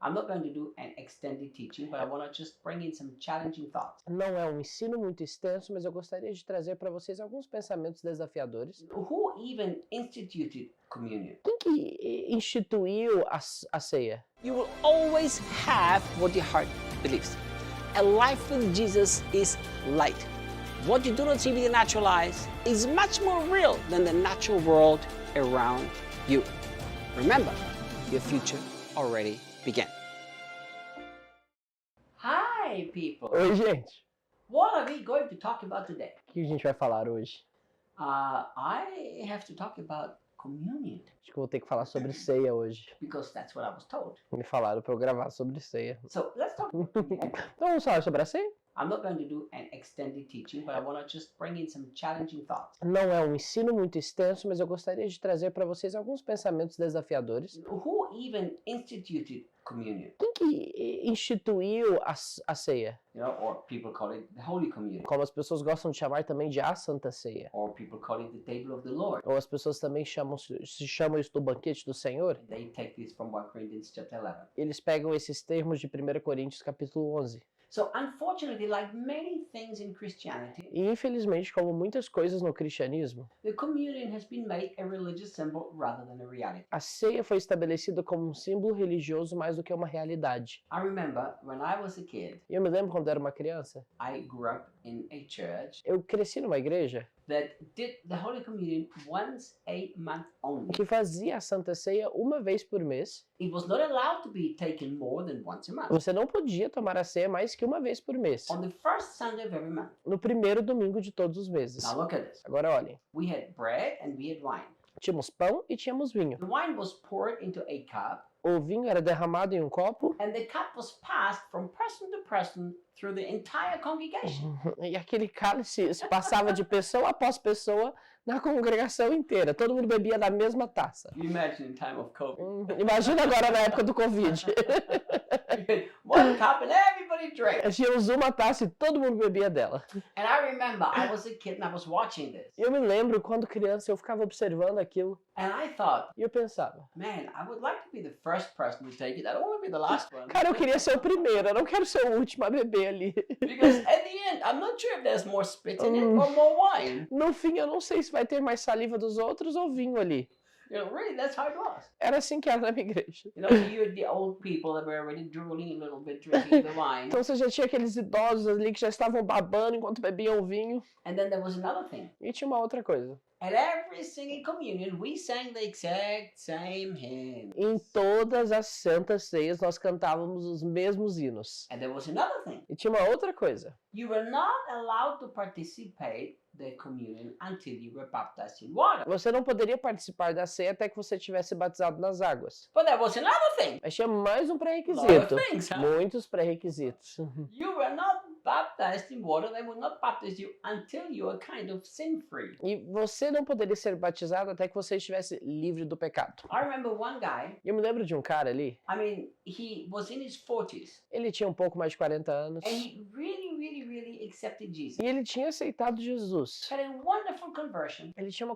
I'm not going to do an extended teaching, but I want to just bring in some challenging thoughts. Não é um ensino muito extenso, mas eu gostaria de trazer para vocês alguns pensamentos desafiadores. Who even instituted communion? Quem que instituiu a ceia? You will always have what your heart believes. A life with Jesus is light. What you do not see with your natural eyes is much more real than the natural world around you. Remember, your future already began. Hi, people. Oi, gente. What are we going to talk about today? O que a gente vai falar hoje? I have to talk about communion Acho que eu vou ter que falar sobre ceia hoje. because that's what I was told. Me falaram para eu gravar sobre ceia. So let's talk about communion. Então vamos falar sobre a ceia? I'm not going to do an extended teaching, but I want to just bring in some challenging thoughts. Não é um ensino muito extenso, mas eu gostaria de trazer para vocês alguns pensamentos desafiadores. Who even instituted communion? Quem que instituiu a ceia? You know, or people call it the Holy Communion, Como as pessoas gostam de chamar também de a Santa Ceia. or people call it the Table of the Lord. Ou as pessoas também se chamam isso do banquete do Senhor. They take this from 1 Corinthians chapter 11. Eles pegam esses termos de 1 Coríntios capítulo 11. So unfortunately, like many things in Christianity, E infelizmente, como muitas coisas no cristianismo, the communion has been made a religious symbol rather than a reality. a ceia foi estabelecida como um símbolo religioso mais do que uma realidade. I remember when I was a kid, E eu me lembro quando era uma criança, I grew up in a church eu cresci numa igreja that did the Holy Communion once a month only. que fazia a Santa Ceia uma vez por mês. It was not allowed to be taken more than once a month. Você não podia tomar a ceia mais que uma vez por mês, On the first Sunday of every month. no primeiro domingo de todos os meses. Now look at this. Agora olhem, We had bread and we had wine. tínhamos pão e tínhamos vinho. The wine was poured into a cup, O vinho era derramado em um copo and the cup was passed from person to person through the entire congregation. e aquele cálice se passava de pessoa após pessoa na congregação inteira. Todo mundo bebia da mesma taça. You imagine in time of COVID. Imagina agora na época do Covid. One cup and everybody drank. Tínhamos uma taça e todo mundo bebia dela. And I remember I was a kid and I was watching this. E eu me lembro quando criança eu ficava observando aquilo And I thought, e eu pensava, man, I would like to be the first person to take it. I don't want to be the last one. cara, eu queria ser o primeiro, eu não quero ser o último a beber ali. Because at the end, I'm not sure if there's more spit in it or more wine. No fim, eu não sei se vai ter mais saliva dos outros ou vinho ali. You know, really, that's how it was. Era assim que era na minha igreja. You know, you're the old people that were already drooling a little bit, drinking the wine. Então você já tinha aqueles idosos ali que já estavam babando enquanto bebiam o vinho. And then there was another thing. E tinha uma outra coisa. At every singing communion, we sang the exact same hymn. Em todas as santas ceias nós cantávamos os mesmos hinos. And there was another thing. E tinha uma outra coisa. You were not allowed to participate the communion until you were baptized in water. Você não poderia participar da ceia até que você tivesse batizado nas águas. But there was another thing. Mas tinha mais um A lot pré-requisito. of things, huh? Muitos pré-requisitos. You were not baptized in water. They would not baptize you until you were kind of sin-free. E você não poderia ser batizado até que você estivesse livre do pecado. I remember one guy, E eu me lembro de um cara ali, I mean, he was in his 40s. ele tinha um pouco mais de 40 anos. And he really accepted Jesus. E ele tinha aceitado Jesus. Had a wonderful conversion Ele tinha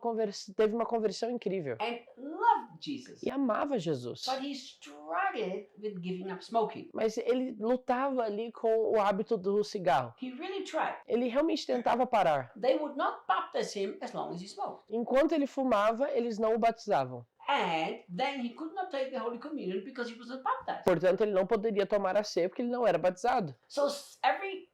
teve uma conversão incrível. and loved Jesus. E amava Jesus. But he struggled with giving up smoking. Mas ele lutava ali com o hábito do cigarro. He really tried. Ele realmente tentava parar. They would not baptize him as long as he smoked. Enquanto ele fumava, eles não o batizavam. And then he could not take the Holy Communion because he was not baptized. Portanto, ele não poderia tomar a ceia porque ele não era batizado. So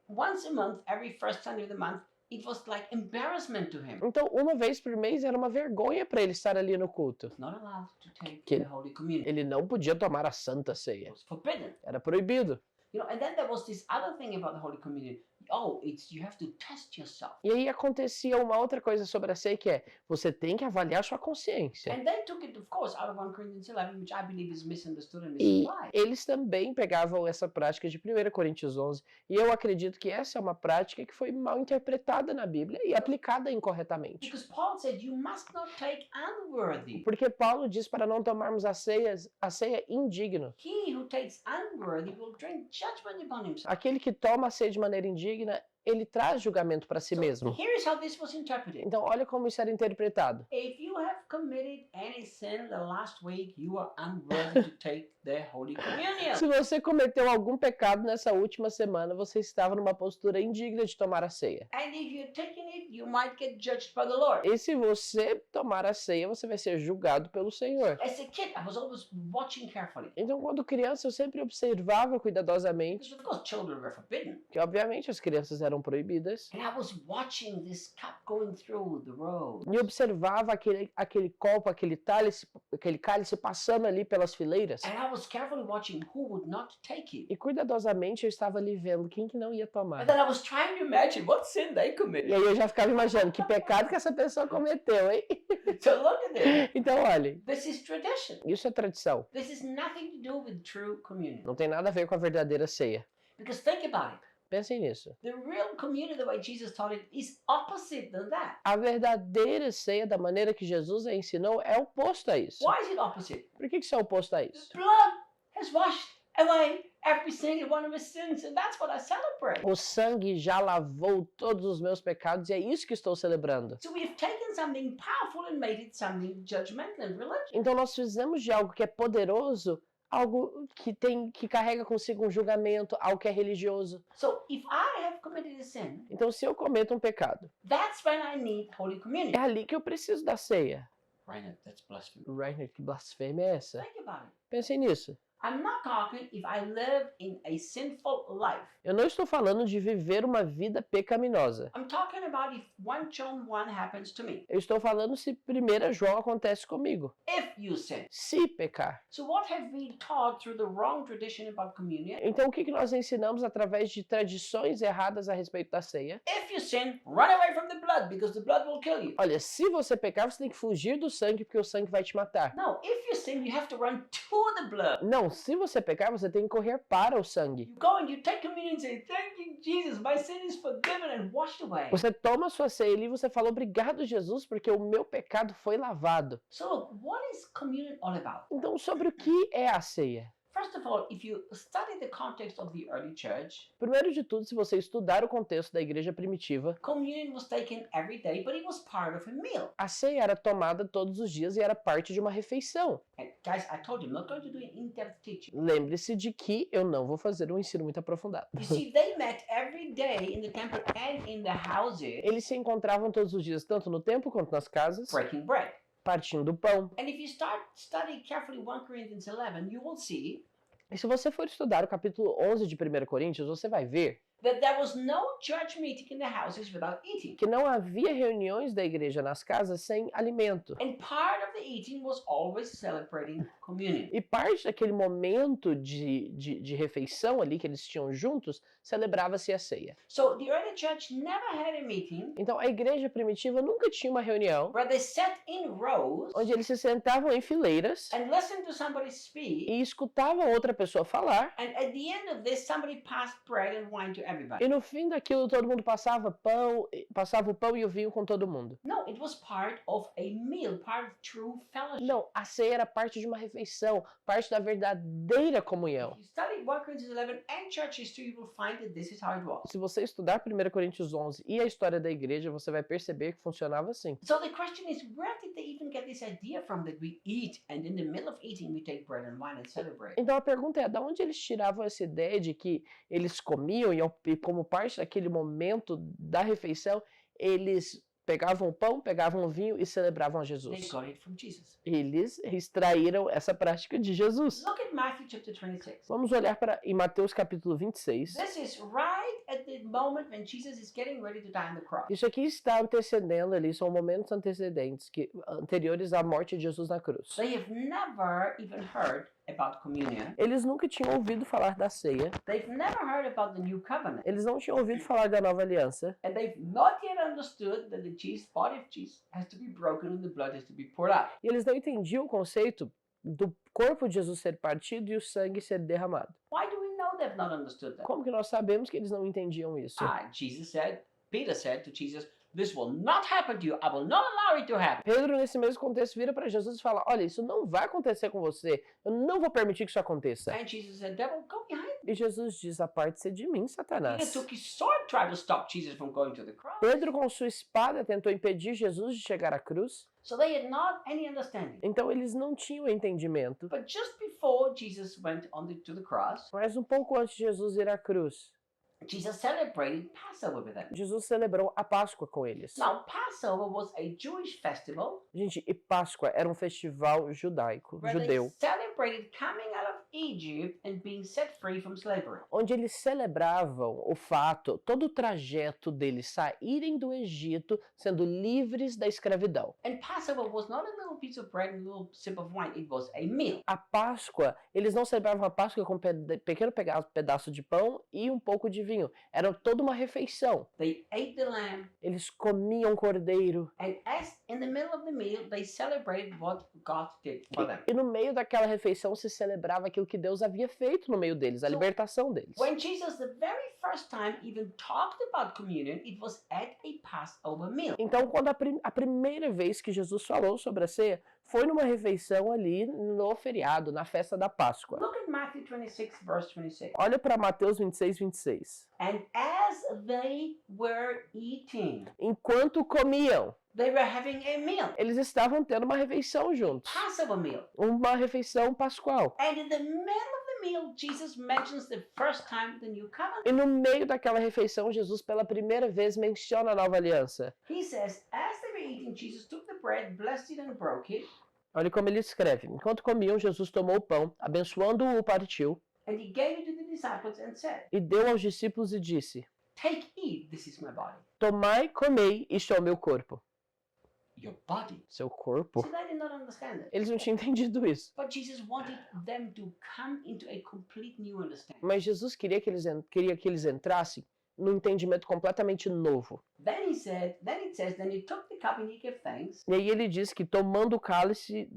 once a month, every first Sunday of the month, it was like embarrassment to him. Então, uma vez por mês era uma vergonha para ele estar ali no culto. Not allowed to take Que- the Holy Communion. Ele não podia tomar a Santa It Ceia. was forbidden. Era proibido. You know, and then there was this other thing about the Holy Communion. Oh, you have to test yourself. E aí acontecia uma outra coisa sobre a ceia que é, você tem que avaliar sua consciência. And they took it, of course, out of 1 Corinthians 11, which I believe is misunderstood and E misapplied. eles também pegavam essa prática de 1 Coríntios 11, e eu acredito que essa é uma prática que foi mal interpretada na Bíblia e aplicada incorretamente. Because Paul said you must not take unworthy. Porque Paulo diz para não tomarmos a ceia indigno. He who takes unworthy will drink judgment upon himself. Aquele que toma a ceia de maneira indigna ele traz julgamento para si mesmo. Here's how this was interpreted. Então, olha como isso era interpretado. If you have committed any sin the last week, you are unworthy to take the Holy Communion. Se você cometeu algum pecado nessa última semana, você estava numa postura indigna de tomar a ceia. And if you're taking it, you might get judged by the Lord. E se você tomar a ceia, você vai ser julgado pelo Senhor. As a kid, I was always watching carefully. Então, quando criança, eu sempre observava cuidadosamente, Because of course children were forbidden. que obviamente as crianças eram proibidas, And I was watching this cup going through the road. e observava aquele copo, aquele cálice passando ali pelas fileiras. And I was carefully watching who would not take it. E cuidadosamente eu estava ali vendo quem que não ia tomar. And then I was trying to imagine what sin they E committed. aí eu já ficava imaginando que pecado que essa pessoa cometeu, hein? So look at this. Então, olhem, This is tradition. isso é tradição. This is nothing to do with true communion. Não tem nada a ver com a verdadeira ceia. Because think about it. Pensem nisso. The real communion, the way Jesus taught it, is opposite than that. A verdadeira ceia, da maneira que Jesus a ensinou, é oposto a isso. Why is it opposite? Por que isso é oposto a The isso? blood has washed away every single one of his sins, and that's what I celebrate. O sangue já lavou todos os meus pecados e é isso que estou celebrando. So we have taken something powerful and made it something judgmental and religious. Então nós fizemos de algo que é poderoso, algo que carrega consigo um julgamento, algo que é religioso. So if I have committed a sin, Então se eu cometo um pecado, that's when I need Holy é Communion. ali que eu preciso da ceia. Rainer, that's blasphemy. Rainer, que blasfêmia é essa? Think about it. Pensem nisso. I'm not talking if I live in a sinful life. Eu não estou falando de viver uma vida pecaminosa. I'm talking about if 1 John 1 happens to me. Eu estou falando se 1 João acontece comigo. If you sin. Se pecar. So what have we taught through the wrong tradition about communion? Então o que nós ensinamos através de tradições erradas a respeito da ceia? If you sin, run away from the blood because the blood will kill you. Olha, se você pecar, você tem que fugir do sangue porque o sangue vai te matar. No, if you sin, you have to run to the blood. Não, se você pecar, você tem que correr para o sangue. You go and you take communion and say, thank you, Jesus, my sin is forgiven and washed away. Você toma a sua ceia ali e você fala, obrigado, Jesus, porque o meu pecado foi lavado. So look, what is communion all about? Então, sobre o que é a ceia? First of all, if you study the context of the early church, Primeiro de tudo, se você estudar o contexto da igreja primitiva, communion was taken every day, but it was part of a meal. a ceia era tomada todos os dias e era parte de uma refeição. And guys, I told you, I'm not going to do an in-depth teaching. Lembre-se de que eu não vou fazer um ensino muito aprofundado. You see, they met every day in the temple and in the houses, Eles se encontravam todos os dias, tanto no templo quanto nas casas, breaking bread. partindo do pão. And if you start studying carefully 1 Corinthians 11, you will see E se você for estudar o capítulo 11 de 1 Coríntios, você vai ver that there was no church meeting in the houses without eating. que não havia reuniões da igreja nas casas sem alimento. And part of the eating was always celebrating communion. E parte daquele momento de refeição ali que eles tinham juntos, celebrava-se a ceia. So the early church never had a meeting Então a igreja primitiva nunca tinha uma reunião where they sat in rows onde eles se sentavam em fileiras and listened to somebody speak. e escutavam outra pessoa falar. And at the end of this, somebody passed bread and wine to everybody. E no fim daquilo todo mundo passava o pão e o vinho com todo mundo. No, it was part of a meal, part of true fellowship. Não, a ceia era parte de uma refeição, parte da verdadeira comunhão. If you study 1 Corinthians 11 and church history, you will find that this is how it was. Se você estudar 1 Coríntios 11 e a história da igreja, você vai perceber que funcionava assim. So the question is, where did they even get this idea from that we eat and in the middle of eating we take bread and wine and celebrate? Então a pergunta é, de onde eles tiravam essa ideia de que eles comiam e como parte daquele momento da refeição, eles pegavam o pão, pegavam o vinho e celebravam a They Jesus? got it from Jesus. Eles extraíram essa prática de Jesus. Look at Matthew chapter 26. Vamos olhar em Mateus capítulo 26. This is right at the moment when Jesus is getting ready to die on the cross. Isso aqui está antecedendo ali, são momentos antecedentes, anteriores à morte de Jesus na cruz. They have never even heard about communion. Eles nunca tinham ouvido falar da ceia, They've never heard about the new covenant. eles não tinham ouvido falar da nova aliança, And they've not yet understood that the body of Jesus has to be broken and the blood has to be poured out. e eles não entendiam o conceito do corpo de Jesus ser partido e o sangue ser derramado. Why do we know they've not understood that? Como que nós sabemos que eles não entendiam isso? Peter said to Jesus, this will not happen to you. I will not allow it to happen. Pedro, nesse mesmo contexto, vira para Jesus e fala, olha, isso não vai acontecer com você, eu não vou permitir que isso aconteça. And Jesus said, devil, go behind E Jesus diz: aparte-se de mim, Peter Satanás. took his sword, tried to stop Jesus from going to the cross. Pedro, com sua espada, tentou impedir Jesus de chegar à cruz. So they had not any understanding. Então eles não tinham entendimento. But just before Jesus went to the cross, Mas um pouco antes de Jesus ir à cruz, Jesus celebrated Passover with them. Jesus celebrou a Páscoa com eles. Now, Passover was a Jewish festival Gente, e Páscoa era um festival judaico, where judeu, they celebrated coming out of Egypt and being set free from slavery. onde eles celebravam o fato, todo o trajeto deles saírem do Egito sendo livres da escravidão. And Passover was not a little piece of bread and a little sip of wine, it was a meal. A Páscoa, eles não celebravam a Páscoa com um pequeno pedaço de pão e um pouco de vinho. Era toda uma refeição. They ate the lamb, Eles comiam cordeiro. and as in the middle of the meal, they celebrated what God did for them. E no meio daquela refeição se celebrava aquilo que Deus havia feito no meio deles, a So, libertação deles. When Jesus, the very first time, even talked about communion, it was at a Passover meal. Então, quando a primeira vez que Jesus falou sobre a ceia, foi numa refeição ali no feriado, na festa da Páscoa. Look at Matthew 26, verse 26. Olha para Mateus 26, 26. And as they were eating, Enquanto comiam, they were having a meal, eles estavam tendo uma refeição juntos. Passover meal. Uma refeição pascual. And in the middle of the meal, Jesus mentions the first time the new covenant. E no meio daquela refeição, Jesus pela primeira vez menciona a nova aliança. He says, as they were eating, Jesus took the bread, blessed it, and broke it. Olha como ele escreve. Enquanto comiam, Jesus tomou o pão, abençoando-o, partiu, And he gave it to the disciples and said, e deu aos discípulos e disse: take, eat, this is my body. Tomai, comei, isto é o meu corpo. Your body. Seu corpo? So they did not understand it. Eles não tinham entendido isso. But Jesus wanted them to come into a complete new understanding. Mas Jesus queria que eles entrassem num entendimento completamente novo. Then it says, then he took the cup and he gave thanks, E aí ele diz que tomando o cálice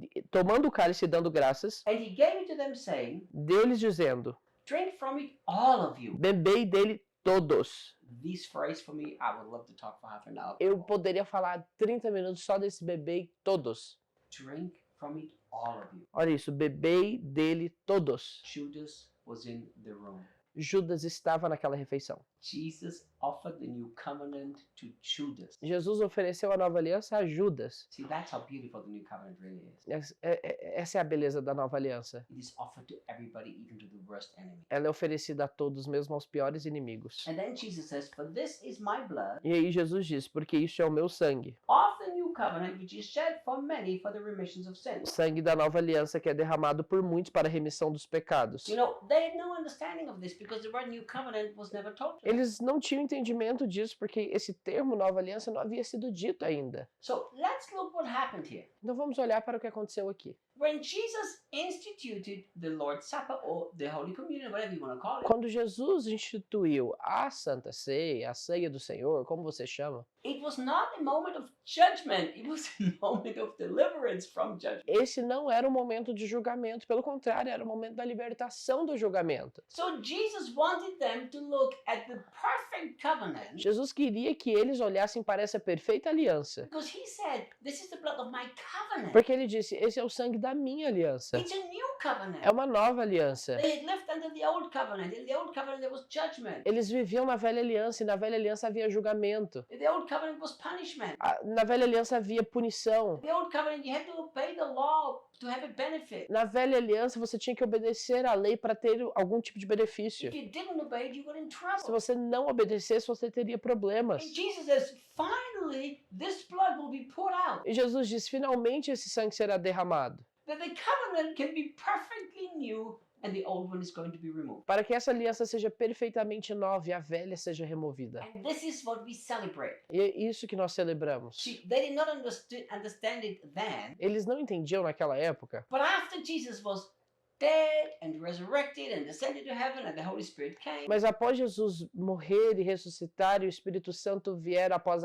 e dando graças, and he gave it to them, saying, deu-lhes dizendo: drink from it, all of you. bebei dele todos. This phrase for me, I would love to talk for half an hour. Eu poderia falar 30 minutos só desse bebei todos. Drink from it, all of you. Olha isso, bebei dele todos. Judas was in the room. Judas estava naquela refeição. Jesus offered the new covenant to Judas. Jesus ofereceu a nova aliança a Judas. See, that's how beautiful the new covenant really is. Essa é a beleza da nova aliança. It is offered to everybody, even to the worst enemy. Ela é oferecida a todos, mesmo aos piores inimigos. And then Jesus says, for this is my blood E aí Jesus diz: porque isso é o meu sangue. of the new covenant, which is shed for many for the remissions of O sins. sangue da nova aliança que é derramado por muitos para a remissão dos pecados. You know, they had no understanding of this because the word new covenant was never told to them. Eles não tinham entendimento disso porque esse termo nova aliança não havia sido dito ainda. So let's look what happened here. Então vamos olhar para o que aconteceu aqui. When Jesus instituted the Lord's Supper or the Holy Communion, whatever you want to call it, Quando Jesus instituiu a Santa Ceia, a Ceia do Senhor, como você chama, it was not a moment of judgment, it was a moment of deliverance from judgment. esse não era um momento de julgamento, pelo contrário, era o momento da libertação do julgamento. So Jesus wanted them to look at the perfect covenant Jesus queria que eles olhassem para essa perfeita aliança, because he said, this is the blood of my covenant. porque ele disse: esse é o sangue da minha aliança. It's a new covenant. É uma nova aliança. They had lived under the old covenant. In the old covenant there was judgment. Eles viviam na velha aliança e na velha aliança havia julgamento. In the old covenant was punishment. Na velha aliança havia punição. In the old covenant you had to obey the law to have a benefit. Na velha aliança você tinha que obedecer à lei para ter algum tipo de benefício. If you didn't obey it, you got in Se trouble. você não obedecesse, você teria problemas. And Jesus says, finally, this blood will be poured out. E Jesus diz: finalmente esse sangue será derramado, That the covenant can be perfectly new and the old one is going to be removed. para que essa aliança seja perfeitamente nova e a velha seja removida. And this is what we celebrate. E é isso que nós celebramos. See, they did not understand it then, Eles não entendiam naquela época, but after Jesus was dead and resurrected and ascended to heaven and the Holy Spirit came, mas após Jesus morrer e ressuscitar e o Espírito Santo vier após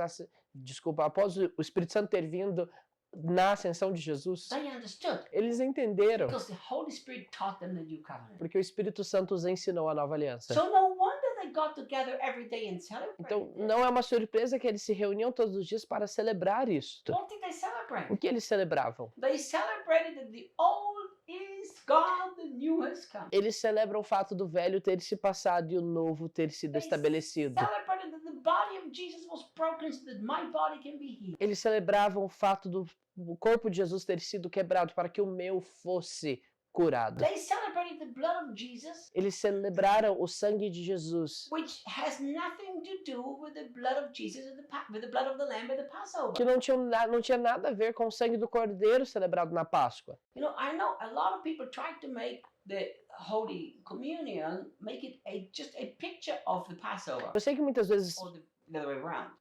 o Espírito Santo ter vindo na ascensão de Jesus, they understood eles entenderam, because the Holy Spirit taught them the new covenant. porque o Espírito Santo os ensinou a nova aliança. So no wonder they got together every day and celebrated. Então, não é uma surpresa que eles se reuniam todos os dias para celebrar isto. What did they celebrate? O que eles celebravam? They celebrated that the old is God, the new has come. Eles celebram o fato do velho ter se passado e o novo ter sido They estabelecido. celebrated that the body of Jesus was broken so that my body can be healed. Eles celebravam o fato do corpo de Jesus ter sido quebrado para que o meu fosse curado. They celebrated the blood of Jesus, Eles celebraram o sangue de Jesus, which has nothing to do with the blood of Jesus and with the blood of the lamb at the Passover. que não tinha nada a ver com o sangue do cordeiro celebrado na Páscoa. You know, I know a lot of people try to make the Holy Communion, make it just a picture of the Passover, Eu sei que muitas vezes or the other way around.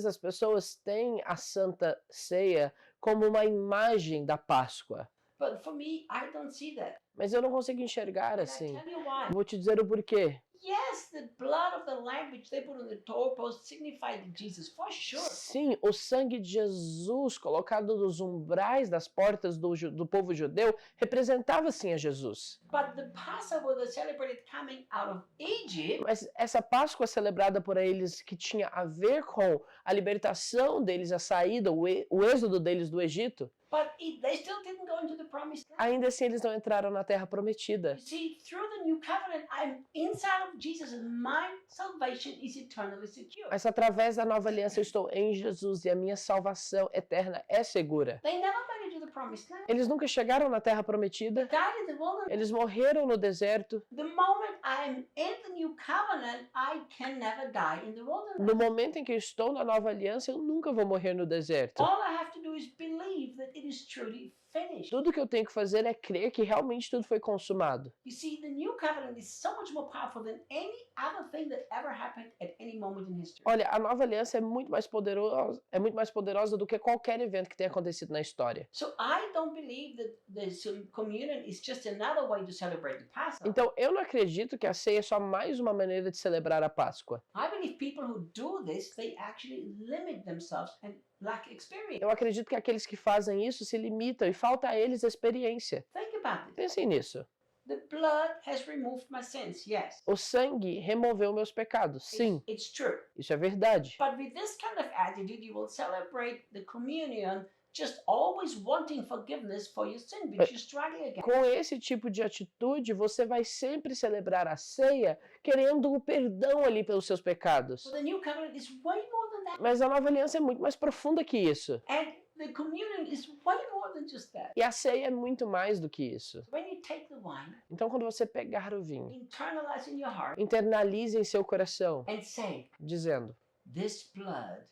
as pessoas têm a Santa Ceia como uma imagem da Páscoa, But for me, I don't see that. mas eu não consigo enxergar And I assim. tell you why. Vou te dizer o porquê. Yes, the blood of the lamb which they put on the doorpost signified Jesus, for sure. Sim, o sangue de Jesus colocado nos umbrais das portas do povo judeu representava sim a Jesus. But the Passover they celebrated coming out of Egypt, Mas essa Páscoa celebrada por eles, que tinha a ver com a libertação deles, a saída, o êxodo deles do Egito, but they still didn't go into the promised land. ainda assim eles não entraram na terra prometida. You see, through the new covenant, I'm inside of Jesus and my salvation is eternally secure. Mas através da nova aliança eu estou em Jesus e a minha salvação eterna é segura. They never made it to the promised land. Eles nunca chegaram na terra prometida, Died in the wilderness. eles morreram no deserto. The moment I'm in the new covenant, I can never die in the wilderness. No momento em que eu estou na nova aliança, eu nunca vou morrer no deserto. All I have to do is believe that it is truly finished. Tudo que eu tenho que fazer é crer que realmente tudo foi consumado. You see, the new covenant is so much more powerful than any other thing that ever happened at any moment in history. Olha, a nova aliança é muito mais poderosa do que qualquer evento que tenha acontecido na história. So I don't believe that the communion is just another way to celebrate the Passover. Então, eu não acredito que a ceia é só mais uma maneira de celebrar a Páscoa. I believe people who do this, they actually limit themselves and lack experience. Eu acredito que aqueles que fazem isso se limitam e falta a eles a experiência. Think about it. Pensem nisso. The blood has removed my sins, yes. O sangue removeu meus pecados. Sim, It's true. isso é verdade. But with this kind of attitude, you will celebrate the communion just always wanting forgiveness for your sin because you're struggling against. Com esse tipo de atitude, você vai sempre celebrar a ceia querendo o perdão ali pelos seus pecados. So the new covenant is way more than that. Mas a nova aliança é muito mais profunda que isso. And the communion is way more than just that. E a ceia é muito mais do que isso. When you take the wine, Então, quando você pegar o vinho, internalize in your heart, internalize em seu coração, and say, dizendo: this blood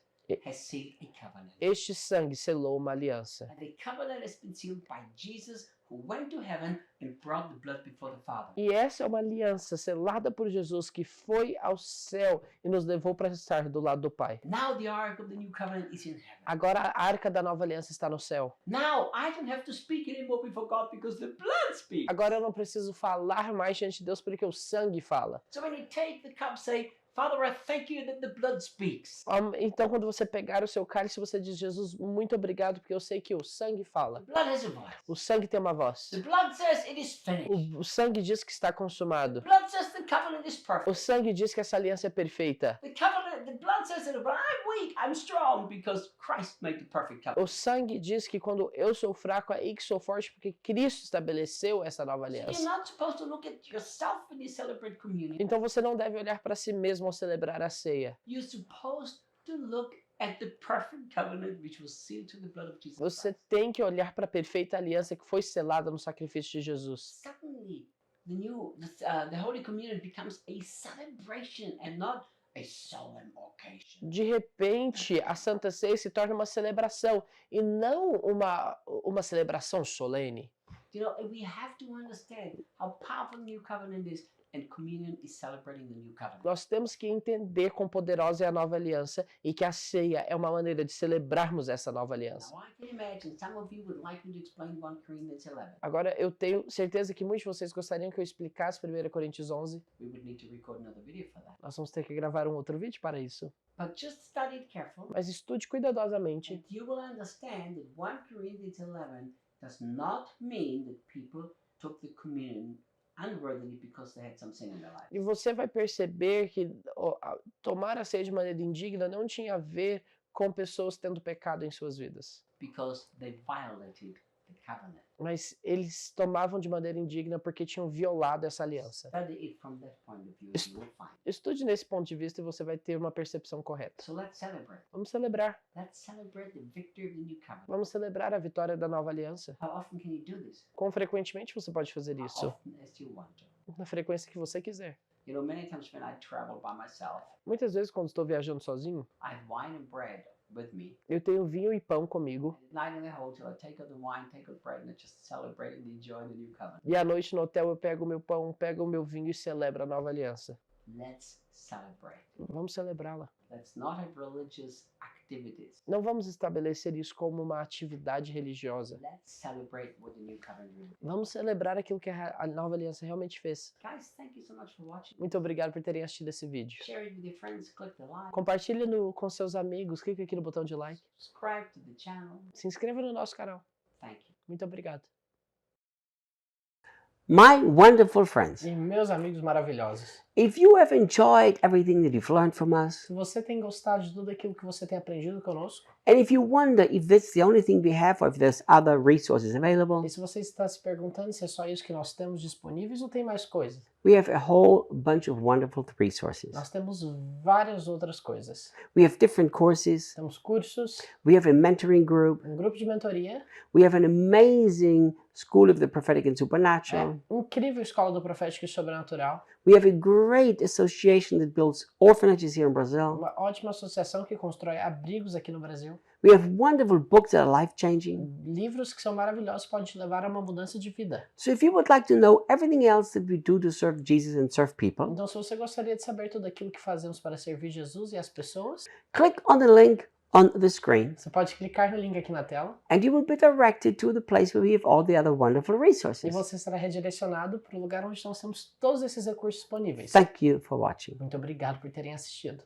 has sealed a covenant. este sangue selou uma aliança. And the covenant has been sealed by Jesus, who went to heaven and brought the blood before the Father. E essa é uma aliança selada por Jesus que foi ao céu e nos levou para estar do lado do Pai. Now the ark of the new covenant is in heaven. Agora a arca da nova aliança está no céu. Now I don't have to speak anymore before God because the blood speaks. Agora eu não preciso falar mais diante de Deus porque o sangue fala. So when you take the cup, say, Father, I thank you that the blood speaks. Então, quando você pegar o seu cálice, você diz: Jesus, muito obrigado, porque eu sei que o sangue fala. The blood has a voice. O sangue tem uma voz. The blood says it is finished. O sangue diz que está consumado. The blood says the covenant is O perfect. sangue diz que essa aliança é perfeita. The blood says that, but I'm weak, I'm strong because Christ made the perfect covenant. O sangue diz que quando eu sou fraco, é aí que sou forte, porque Cristo estabeleceu essa nova So you're aliança. not supposed to look at yourself when you celebrate communion. Então você não deve olhar para si mesmo ao celebrar a ceia. You're supposed to look at the perfect covenant which was sealed to the blood of Jesus Você Christ. tem que olhar para a perfeita aliança que foi selada no sacrifício de Jesus. Suddenly, the Holy Communion becomes a celebration and not a solemn occasion. De repente, a Santa Ceia se torna uma celebração e não uma celebração solene. You know, we have to understand how powerful the new covenant is, and communion is celebrating the new covenant. Nós temos que entender quão poderosa é a nova aliança e que a ceia é uma maneira de celebrarmos essa nova aliança. Now, I can imagine some of you would like me to explain 1 Corinthians 11. Agora, eu tenho certeza que muitos de vocês gostariam que eu explicasse 1 Coríntios 11. We would need to record another video for that. Nós vamos ter que gravar um outro vídeo para isso. But just study it carefully, Mas estude cuidadosamente and you will understand that 1 Corinthians 11 does not mean that people took the communion unworthily because they had some sin in their life. e você vai perceber que tomar a ceia de maneira indigna não tinha a ver com pessoas tendo pecado em suas vidas. Because they violated the covenant. Mas eles tomavam de maneira indigna porque tinham violado essa aliança. Study it from that point of view, and you will find. Estude nesse ponto de vista e você vai ter uma percepção correta. So let's celebrate. Vamos celebrar. Let's celebrate the victory of the new covenant. Vamos celebrar a vitória da nova aliança. How often can you do this? Quão frequentemente você pode fazer How isso? often as you want to. Na frequência que você quiser. You know, many times when I travel by myself, Muitas vezes, quando estou viajando sozinho, I have wine and bread with me. eu tenho vinho e pão comigo. At night in the hotel, I take out the wine, take out bread, and I just celebrate and enjoy the new covenant. E à noite no hotel eu pego o meu pão, pego o meu vinho e celebro a nova aliança. Let's celebrate. Vamos celebrá-la. Let's not have religious activities. Não vamos estabelecer isso como uma atividade religiosa. Let's celebrate what the new covenant really is. Vamos celebrar aquilo que a nova aliança realmente fez. Guys, thank you so much for watching. Muito obrigado por terem assistido esse vídeo. Share it with your friends, click the like, Compartilhe com seus amigos, clique aqui no botão de like. subscribe to the channel. Se inscreva no nosso canal. Thank you. Muito obrigado. My wonderful friends, E meus amigos maravilhosos, if you have enjoyed everything that you've learned from us, se você tem gostado de tudo aquilo que você tem aprendido conosco, and if you wonder if this is the only thing we have or if there's other resources available, e se você está se perguntando se é só isso que nós temos disponíveis ou tem mais coisas, we have a whole bunch of wonderful resources. nós temos várias outras coisas. We have different courses, Temos cursos, we have a mentoring group, um grupo de mentoria, we have an amazing School of the Prophetic and Supernatural. incrível escola do profético e sobrenatural, We have a great association that builds orphanages here in Brazil. uma ótima associação que constrói abrigos aqui no Brasil, We have wonderful books that are life-changing. livros que são maravilhosos podem te levar a uma mudança de vida. So if you would like to know everything else that we do to serve Jesus and serve people, Então, se você gostaria de saber tudo aquilo que fazemos para servir Jesus e as pessoas, click on the link on the screen você pode clicar no link aqui na tela and you will be directed to the place where we have all the other wonderful e resources. você será redirecionado para o lugar onde nós temos todos esses recursos disponíveis. Thank you for watching. Muito obrigado por terem assistido.